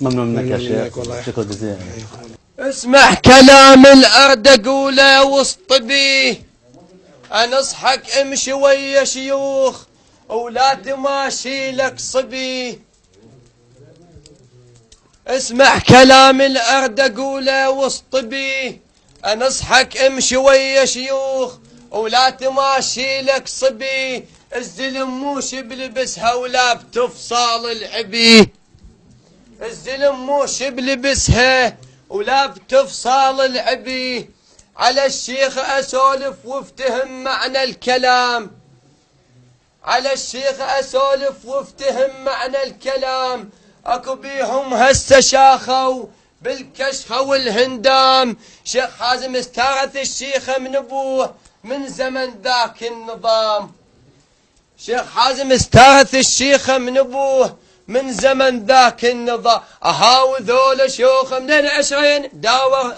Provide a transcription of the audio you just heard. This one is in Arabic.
ممنون منك يا شيخ، شكرا جزيلا. اسمع كلام الأرض أقوله وسط بيه، أنصحك امشي ويا شيوخ ولا تماشي لك صبي. اسمع كلام الأرض أقوله وسط بيه، أنصحك امشي ويا شيوخ ولا تماشي لك صبي. الزلم موش بلبسها ولا بتفصال العبي، الزلم موش بلبسها ولا بتفصال العبي. على الشيخ أسولف وافتهم معنى الكلام، على الشيخ أسولف وافتهم معنى الكلام. اكو بيهم هسه شاخوا بالكشخة والهندام. شيخ حازم استغاث الشيخة من ابوه من زمن ذاك النظام. شيخ حازم استغاث الشيخة من ابوه من زمن ذاك النظام. اهاو ذول شيوخ من العشرين داور